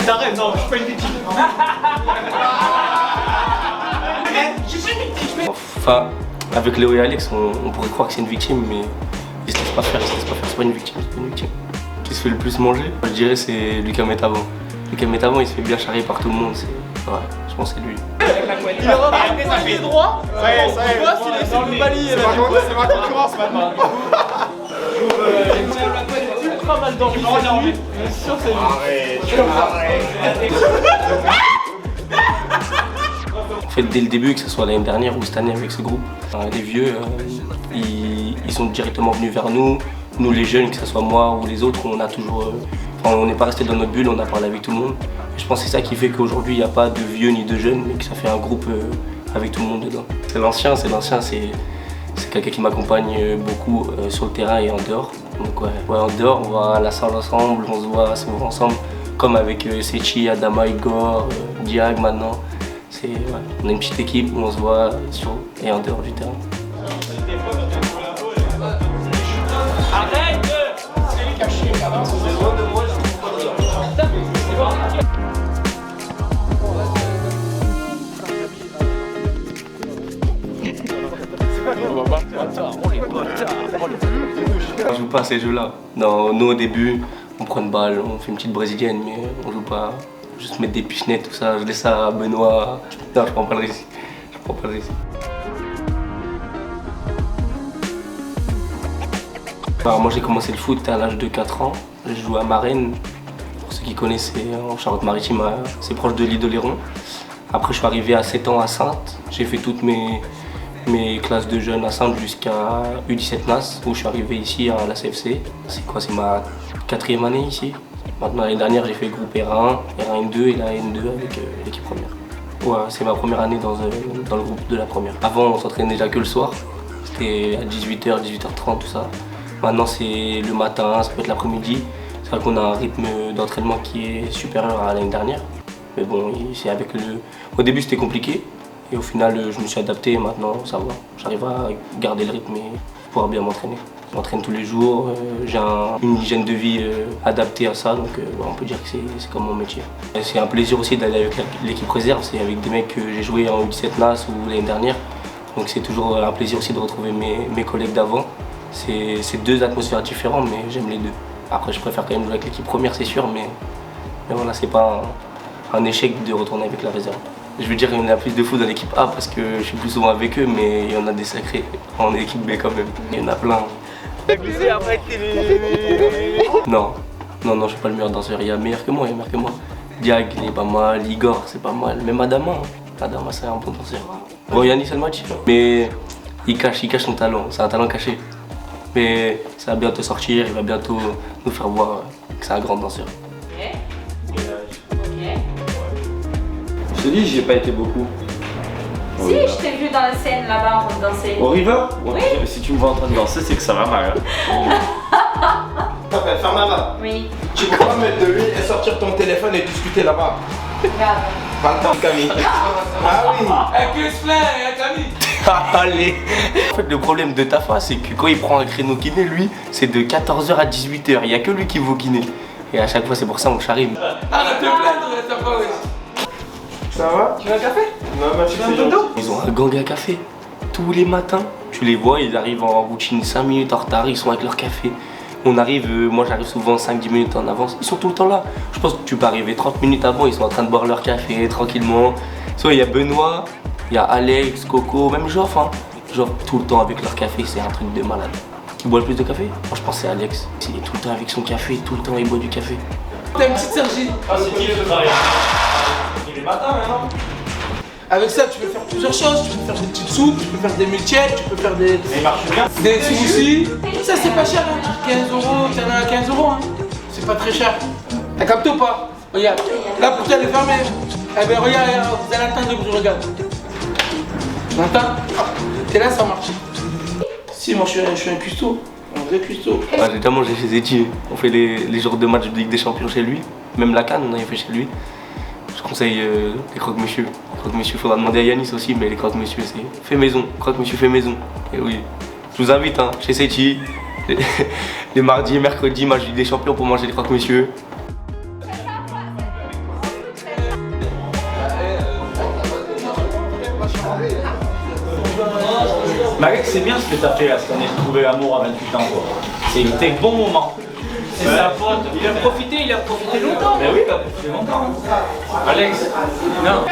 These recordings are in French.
Arrête, non, je suis pas une victime. Je suis une victime. Enfin, avec Léo et Alex, on pourrait croire que c'est une victime, mais ils se laissent pas faire, c'est pas une victime, c'est pas une victime. Qui se fait le plus manger, je dirais c'est Lucas Metavant. Lucas Metavant, il se fait bien charrier par tout le monde, ouais, je pense que c'est lui. Il aura marqué sa pied droit. Ça y est, ça y est. Tu vois s'il essaie de balayer. C'est ma concurrence maintenant. Ultra mal dormi. Bien sûr, c'est lui. Arrête. En fait, dès le début, que ce soit l'année dernière ou cette année avec ce groupe, les vieux, ils sont directement venus vers nous. Nous, les jeunes, que ce soit moi ou les autres, on a toujours, on n'est pas resté dans notre bulle, on a parlé avec tout le monde. Et je pense que c'est ça qui fait qu'aujourd'hui, il n'y a pas de vieux ni de jeunes, mais que ça fait un groupe avec tout le monde dedans. C'est l'ancien, c'est quelqu'un qui m'accompagne beaucoup sur le terrain et en dehors. Donc ouais, en dehors, on va à la salle ensemble, on se voit souvent ensemble, comme avec Sechi, Adama, Igor, Diag maintenant. Ouais, on a une petite équipe où on se voit sur et en dehors du terrain. Arrête! C'est les cachets, là. C'est loin de moi, On joue pas à ces jeux-là. Non, nous au début, on prend une balle, on fait une petite brésilienne, mais on joue pas. Juste mettre des pichenettes, tout ça, je laisse ça à Benoît. Non, je prends pas le risque. Je prends pas le risque. Alors, moi j'ai commencé le foot à l'âge de 4 ans. Je jouais à Marennes. Pour ceux qui connaissent, c'est en Charente-Maritime, c'est proche de l'île d'Oléron. Après je suis arrivé à 7 ans à Saintes. J'ai fait toutes mes classes de jeunes à Saintes jusqu'à U17 NAS, où je suis arrivé ici à la CFC. C'est quoi, c'est ma 4e année ici. Maintenant, l'année dernière, j'ai fait le groupe R1, R1N2 et la N2 avec l'équipe première. Ouais, c'est ma première année dans le groupe de la première. Avant, on s'entraînait déjà que le soir. C'était à 18h, 18h30, tout ça. Maintenant, c'est le matin, ça peut être l'après-midi. C'est vrai qu'on a un rythme d'entraînement qui est supérieur à l'année dernière. Mais bon, c'est avec au début, c'était compliqué. Et au final, je me suis adapté et maintenant, ça va. J'arrive à garder le rythme et pouvoir bien m'entraîner. Je m'entraîne tous les jours, j'ai une hygiène de vie adaptée à ça, donc on peut dire que c'est comme mon métier. C'est un plaisir aussi d'aller avec l'équipe réserve, c'est avec des mecs que j'ai joué en U17 NAS ou l'année dernière. Donc c'est toujours un plaisir aussi de retrouver mes collègues d'avant. C'est deux atmosphères différentes, mais j'aime les deux. Après, je préfère quand même jouer avec l'équipe première, c'est sûr, mais voilà, c'est pas un échec de retourner avec la réserve. Je veux dire qu'il y en a plus de fous dans l'équipe A parce que je suis plus souvent avec eux, mais il y en a des sacrés en équipe B quand même. Il y en a plein. Non, je suis pas le meilleur danseur, il y a meilleur que moi, Diag, il est pas mal, Igor, c'est pas mal, même Adama, c'est un bon danseur. Bon, Yannis Elmachi, mais il cache son talent, c'est un talent caché. Mais ça va bientôt sortir, il va bientôt nous faire voir que c'est un grand danseur. Je te dis, j'y ai pas été beaucoup. Si, je t'ai vu dans la scène là-bas en train de danser. Au River? Oui. Si tu me vois en train de danser, c'est que ça va mal. Ferme là-bas. Oui. Tu peux pas mettre de lui et sortir ton téléphone et discuter là-bas. Regarde. Pas le temps, Camille. Ah oui. Avec se plaint, Camille. Allez. En fait, le problème de Tafa, c'est que quand il prend un créneau kiné, lui, c'est de 14h à 18h. Il n'y a que lui qui vaut kiné. Et à chaque fois, c'est pour ça qu'on charrie. Arrête de plaindre, t'as pas. Ça va? Tu veux un café? Non, merci, c'est gentil. Ils ont un gang à café. Tous les matins, tu les vois, ils arrivent en routine 5 minutes en retard, ils sont avec leur café. On arrive, moi j'arrive souvent 5-10 minutes en avance, ils sont tout le temps là. Je pense que tu peux arriver 30 minutes avant, ils sont en train de boire leur café tranquillement. Soit il y a Benoît, il y a Alex, Coco, même Geoff, hein. Geoff tout le temps avec leur café, c'est un truc de malade. Qui boit le plus de café? Moi je pense que c'est Alex. Il est tout le temps avec son café, tout le temps il boit du café. T'as une petite Sergi. Ah, c'est qui le travail? Il est matin maintenant. Avec ça, tu peux faire plusieurs choses. Tu peux faire des petites soupes, tu peux faire des multiettes, tu peux faire des. Mais il marche bien. Des smoothies. Ça, c'est pas cher, hein. 15 €, t'en as à 15 €, hein. C'est pas très cher. T'as capté ou pas? Regarde. Là, pour toi, elle est fermée. Eh ben, regarde, vous allez attendre que je regarde. Tu m'entends? T'es là, ça marche. Si, moi, je suis un cuistot. Un vrai cuistot. Ouais, j'ai déjà mangé chez Zeti. On fait les jours de match de Ligue des Champions chez lui. Même la CAN, on avait fait chez lui. Je conseille les croque-monsieur. Les croque-monsieur, faudra demander à Yanis aussi, mais les croque-monsieur, c'est fait maison. Croque-monsieur fait maison. Et oui, je vous invite hein, chez Zeti. Les mardis et mercredis, match de Ligue des Champions pour manger les croque-monsieur. Malek, c'est bien ce que t'as fait là, cette année de trouver l'amour à 28 ans, quoi. C'était le bon moment. C'est sa faute. Il a profité longtemps. Mais oui, il a profité longtemps. Alex, non.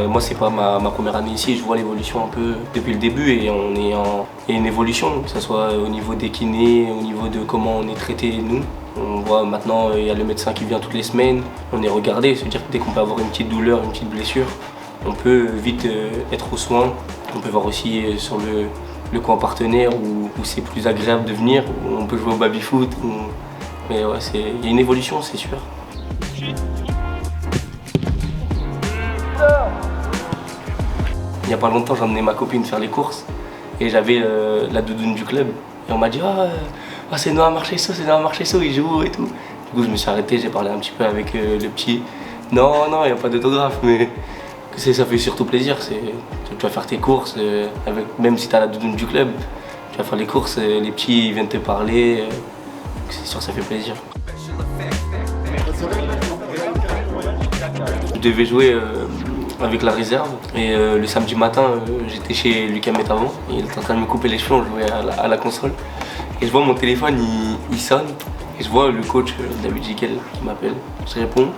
Moi, c'est pas ma première année ici, je vois l'évolution un peu depuis le début et il y a une évolution, que ce soit au niveau des kinés, au niveau de comment on est traité nous. On voit maintenant, il y a le médecin qui vient toutes les semaines, on est regardé, c'est-à-dire que dès qu'on peut avoir une petite douleur, une petite blessure, on peut vite être aux soins. On peut voir aussi sur le coin partenaire où c'est plus agréable de venir, où on peut jouer au baby-foot. Mais ouais, il y a une évolution, c'est sûr. Il n'y a pas longtemps, j'ai emmené ma copine faire les courses et j'avais la doudoune du club. Et on m'a dit ah, c'est Noah Marchesso, il joue et tout. Du coup, je me suis arrêté, j'ai parlé un petit peu avec le petit. Non, il n'y a pas d'autographe, mais ça fait surtout plaisir. Tu vas faire tes courses, même si tu as la doudoune du club, tu vas faire les courses, les petits ils viennent te parler. C'est sûr, ça fait plaisir. Je devais jouer avec la réserve et le samedi matin j'étais chez Lucas Métavant, il était en train de me couper les cheveux, on jouait à la console et je vois mon téléphone il sonne et je vois le coach David Jiquel qui m'appelle, je réponds,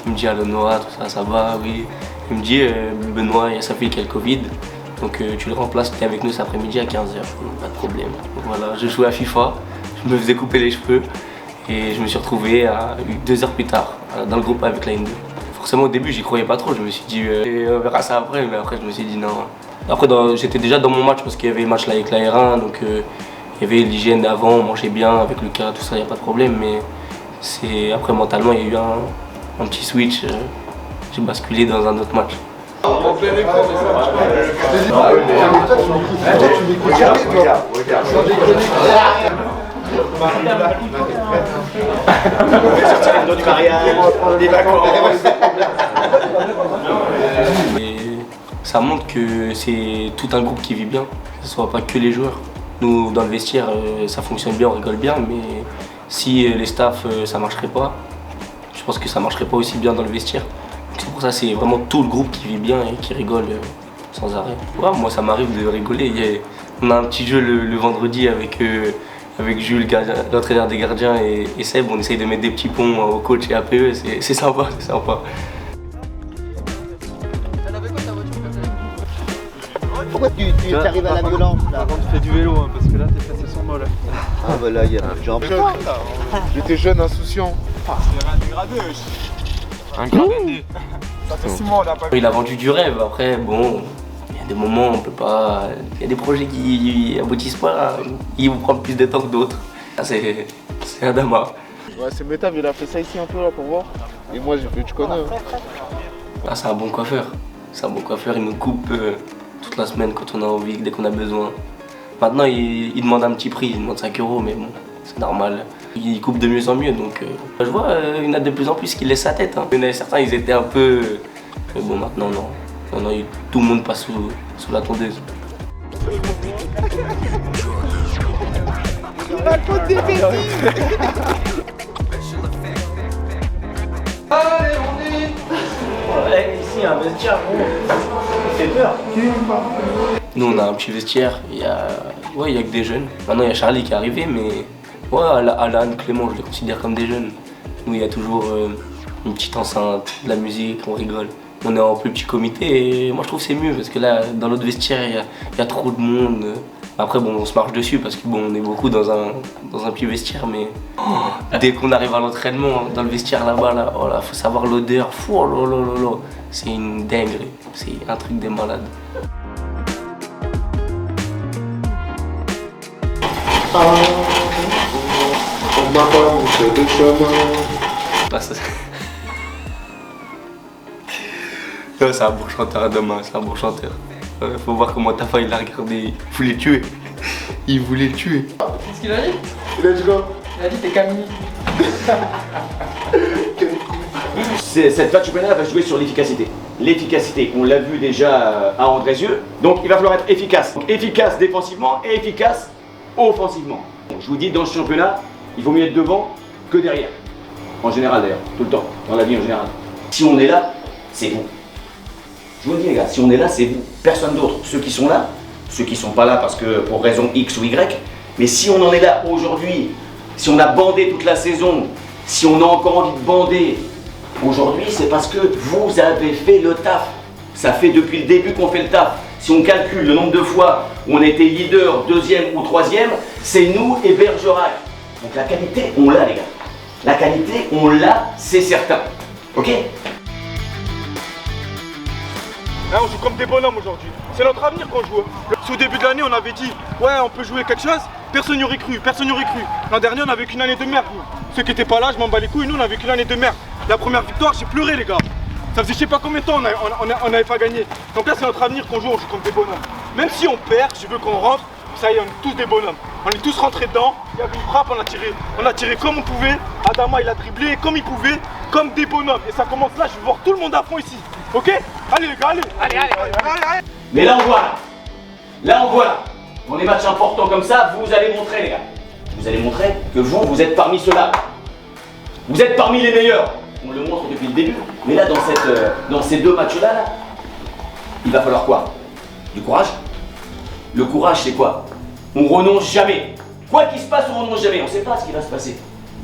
il me dit allô Noah, tout ça va, oui, il me dit Benoît il y a sa fille qui a le Covid donc tu le remplaces, tu es avec nous cet après-midi à 15h, pas de problème. Donc, voilà, je jouais à FIFA, je me faisais couper les cheveux et je me suis retrouvé 2 heures plus tard dans le groupe avec la N2. Forcément au début j'y croyais pas trop, je me suis dit on verra ça après, mais après je me suis dit non. Après j'étais déjà dans mon match parce qu'il y avait le match là avec la R1, donc il y avait l'hygiène d'avant, on mangeait bien avec le cas, tout ça, il n'y a pas de problème, mais après mentalement il y a eu un petit switch, j'ai basculé dans un autre match. Et ça montre que c'est tout un groupe qui vit bien, que ce soit pas que les joueurs. Nous, dans le vestiaire, ça fonctionne bien, on rigole bien, mais si les staffs, ça marcherait pas, je pense que ça marcherait pas aussi bien dans le vestiaire. C'est pour ça c'est vraiment tout le groupe qui vit bien et qui rigole sans arrêt. Ouais, moi, ça m'arrive de rigoler. On a un petit jeu le vendredi avec Jules, l'entraîneur des gardiens, et Seb, on essaye de mettre des petits ponts au coach et APE, c'est sympa, c'est sympa. Pourquoi tu arrives à la violence là? Avant tu fais du vélo hein, parce que là tes fesses sont molles. Ah bah là il y a genre J'étais jeune, insouciant. C'est un gradeux. Un gradé. Ça fait 6 mois on l'a pas vu. Il a vendu du rêve, après bon, il y a des moments où on peut pas. Il y a des projets qui aboutissent pas, ils vont prendre plus de temps que d'autres. C'est un dama. Ouais, c'est Métav, il a fait ça ici un peu là pour voir. Et moi j'ai fait, tu connais. Ah, c'est un bon coiffeur. C'est un bon coiffeur, il nous coupe toute la semaine quand on a envie, dès qu'on a besoin. Maintenant, il demande un petit prix, il demande 5 €, mais bon, c'est normal. Il coupe de mieux en mieux, donc je vois, il y en a de plus en plus qui laissent sa tête. Hein. Il y en a certains, ils étaient un peu... Mais bon, maintenant, non. Maintenant, tout le monde passe sous la tondeuse. Allez, on est. Ouais, ici, un vestiaire, bon, ça fait peur. Nous, on a un petit vestiaire, il y a que des jeunes. Maintenant, il y a Charlie qui est arrivé, mais ouais, Alan, Clément, je les considère comme des jeunes. Nous, il y a toujours une petite enceinte, de la musique, on rigole. On est en plus petit comité et moi, je trouve que c'est mieux parce que là, dans l'autre vestiaire, il y a trop de monde. Après, bon, on se marche dessus parce que bon, on est beaucoup dans un petit vestiaire, mais dès qu'on arrive à l'entraînement, dans le vestiaire là-bas, là, oh là, faut savoir l'odeur. Oh là là là là, c'est une dinguerie, c'est un truc des malades. Ah, ça, non, c'est un bon chanteur demain, c'est un bon chanteur. Faut voir comment Tafa il l'a regardé, il voulait le tuer. Il voulait le tuer. Qu'est-ce qu'il a dit? Il a dit quoi? Il a dit t'es Camille. Cette vache championnat va jouer sur l'efficacité. L'efficacité, on l'a vu déjà à Andrézieux, donc il va falloir être efficace. Donc, efficace défensivement et efficace offensivement. Je vous dis, dans ce championnat, il vaut mieux être devant que derrière. En général d'ailleurs, tout le temps, dans la vie en général. Si on est là, c'est vous. Je vous le dis les gars, si on est là, c'est vous, personne d'autre. Ceux qui sont là, ceux qui sont pas là parce que pour raison X ou Y, mais si on en est là aujourd'hui, si on a bandé toute la saison, si on a encore envie de bander, aujourd'hui c'est parce que vous avez fait le taf. Ça fait depuis le début qu'on fait le taf. Si on calcule le nombre de fois où on a été leader, deuxième ou troisième, c'est nous et Bergerac. Donc la qualité, on l'a les gars. La qualité, on l'a, c'est certain. Ok ? Là, on joue comme des bonhommes aujourd'hui. C'est notre avenir qu'on joue. Au début de l'année, on avait dit ouais, on peut jouer quelque chose. Personne n'y aurait cru, personne n'y aurait cru. L'an dernier, on avait qu'une année de merde. Nous. Ceux qui n'étaient pas là, je m'en bats les couilles. Nous, on avait qu'une année de merde. La première victoire, j'ai pleuré, les gars. Ça faisait je sais pas combien de temps on n'avait pas gagné. Donc là, c'est notre avenir qu'on joue comme des bonhommes. Même si on perd, je veux qu'on rentre. Ça y est, on est tous des bonhommes. On est tous rentrés dedans. Il y avait une frappe, on a tiré comme on pouvait. Adama, il a dribblé comme il pouvait, comme des bonhommes. Et ça commence là, je veux voir tout le monde à fond ici. Ok ? Allez les gars, allez. Allez. Mais là on voit là. Là on voit là. Dans les matchs importants comme ça, vous allez montrer les gars. Vous allez montrer que vous êtes parmi ceux-là. Vous êtes parmi les meilleurs. On le montre depuis le début. Mais là dans ces deux matchs-là, là, il va falloir quoi? Du courage. Le courage c'est quoi? On renonce jamais. Quoi qu'il se passe, on renonce jamais. On ne sait pas ce qui va se passer.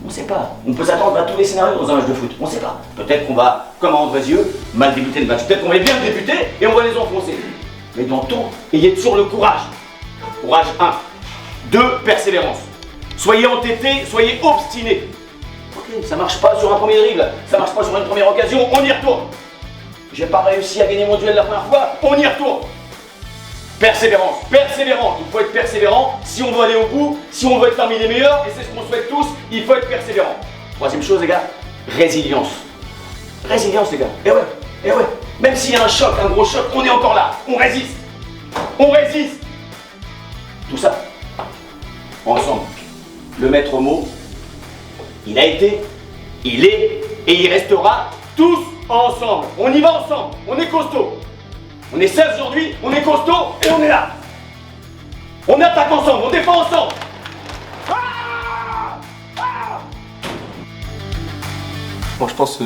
On ne sait pas. On peut s'attendre à tous les scénarios dans un match de foot. On ne sait pas. Peut-être qu'on va, comme à Andrézieux, mal débuter le match. Peut-être qu'on va bien débuter et on va les enfoncer. Mais dans tout, ayez toujours le courage. Courage 1. 2. Persévérance. Soyez entêtés, soyez obstinés. Ok, ça marche pas sur un premier dribble, ça marche pas sur une première occasion, on y retourne. J'ai pas réussi à gagner mon duel la première fois, on y retourne. Persévérance, persévérant, il faut être persévérant si on veut aller au bout, si on veut être parmi les meilleurs, et c'est ce qu'on souhaite tous, il faut être persévérant. Troisième chose les gars, résilience. Résilience les gars, et ouais, même s'il y a un choc, un gros choc, on est encore là, on résiste. On résiste. Tout ça, ensemble. Le maître mot, il a été, il est, et il restera tous ensemble. On y va ensemble, on est costaud. On est 16 aujourd'hui, on est costaud et on est là. On attaque ensemble, on défend ensemble. Bon, je pense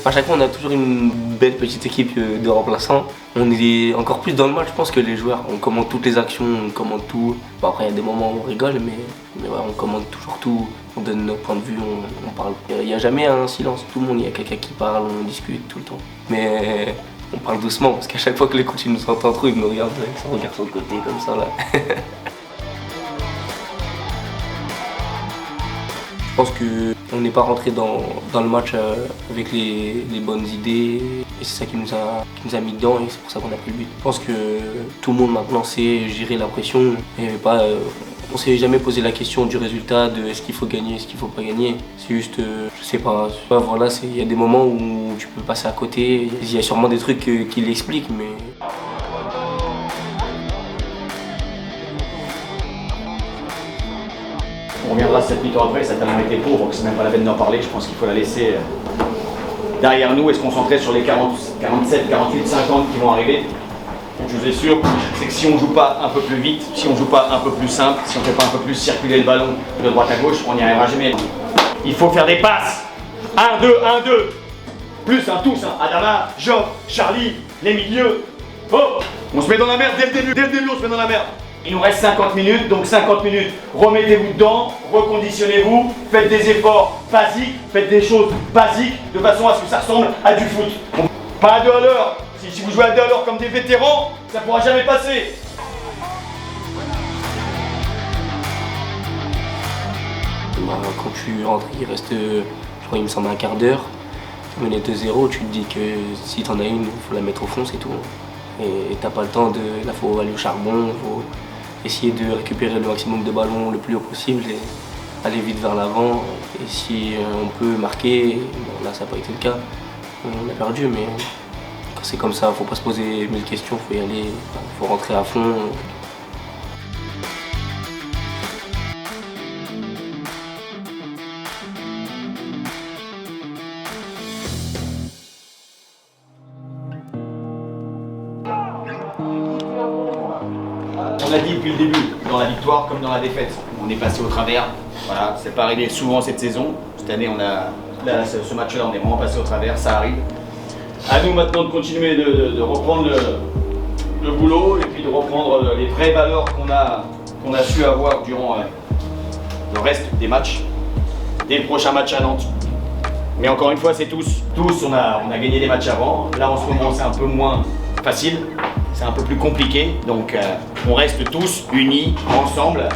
à chaque fois on a toujours une belle petite équipe de remplaçants. On est encore plus dans le match, je pense, que les joueurs. On commande toutes les actions, on commande tout. Bon, après il y a des moments où on rigole, mais ouais, on commande toujours tout. On donne notre point de vue, on parle. Il n'y a jamais un silence, tout le monde, il y a quelqu'un qui parle, on discute tout le temps. Mais on parle doucement parce qu'à chaque fois que les coachs nous entendent trop, ils nous regardent avec son regard sur le côté comme ça là. Je pense qu'on n'est pas rentré dans le match avec les bonnes idées et c'est ça qui nous a mis dedans et c'est pour ça qu'on a pris le but. Je pense que tout le monde maintenant sait gérer la pression et pas, on s'est jamais posé la question du résultat, de est-ce qu'il faut gagner, est-ce qu'il faut pas gagner. C'est juste, je sais pas, voilà, il y a des moments où tu peux passer à côté, il y a sûrement des trucs qui l'expliquent mais... On reviendra 7 minutes après, ça a tellement été pauvre que c'est même pas la peine d'en parler. Je pense qu'il faut la laisser derrière nous et se concentrer sur les 40, 47, 48, 50 qui vont arriver. Je vous assure, c'est que si on joue pas un peu plus vite, si on joue pas un peu plus simple, si on fait pas un peu plus circuler le ballon de droite à gauche, on n'y arrivera jamais. Il faut faire des passes. 1, 2, 1, 2. Plus, tous. Adama, Job, Charlie, les milieux. Oh, on se met dans la merde dès le début, on se met dans la merde. Il nous reste 50 minutes, donc 50 minutes, remettez-vous dedans, reconditionnez-vous, faites des efforts basiques, faites des choses basiques, de façon à ce que ça ressemble à du foot. Pas à 2 à l'heure. Si vous jouez à 2 à l'heure comme des vétérans, ça ne pourra jamais passer. Quand tu rentres, il reste, je crois, il me semble un quart d'heure. Tu menais 2-0, tu te dis que si t'en as une, il faut la mettre au fond, c'est tout. Et t'as pas le temps là faut aller au charbon, faut essayer de récupérer le maximum de ballons le plus haut possible et aller vite vers l'avant. Et si on peut marquer, bon, là ça n'a pas été le cas, on a perdu, mais quand c'est comme ça, faut pas se poser 1000 questions, faut y aller, faut rentrer à fond. On l'a dit depuis le début, dans la victoire comme dans la défaite, on est passé au travers. Voilà, c'est pas arrivé souvent cette saison. Cette année, ce match-là, on est vraiment passé au travers, ça arrive. À nous maintenant de continuer de reprendre le boulot et puis de reprendre les vraies valeurs qu'on a su avoir durant le reste des matchs, dès le prochain match à Nantes. Mais encore une fois, c'est tous, on a gagné des matchs avant. Là, en ce moment, c'est un peu moins facile, c'est un peu plus compliqué. Donc, on reste tous unis, ensemble,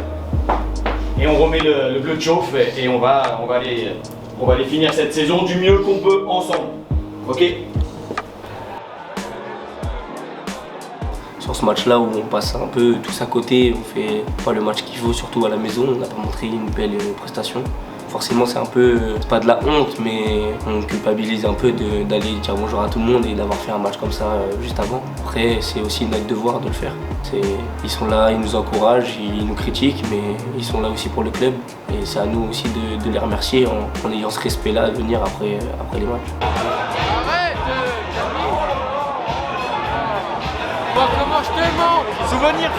et on remet le bleu de chauffe et on va aller finir cette saison du mieux qu'on peut ensemble. Ok? Sur ce match-là où on passe un peu tous à côté, on fait pas le match qu'il faut, surtout à la maison, on n'a pas montré une belle prestation. Forcément c'est un peu, c'est pas de la honte, mais on culpabilise un peu d'aller dire bonjour à tout le monde et d'avoir fait un match comme ça juste avant. Après c'est aussi notre devoir de le faire. Ils sont là, ils nous encouragent, ils nous critiquent, mais ils sont là aussi pour le club. Et c'est à nous aussi de les remercier en ayant ce respect-là à venir après les matchs. Vois comment je te manque. Souvenir.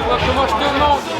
Vois comment je te manque.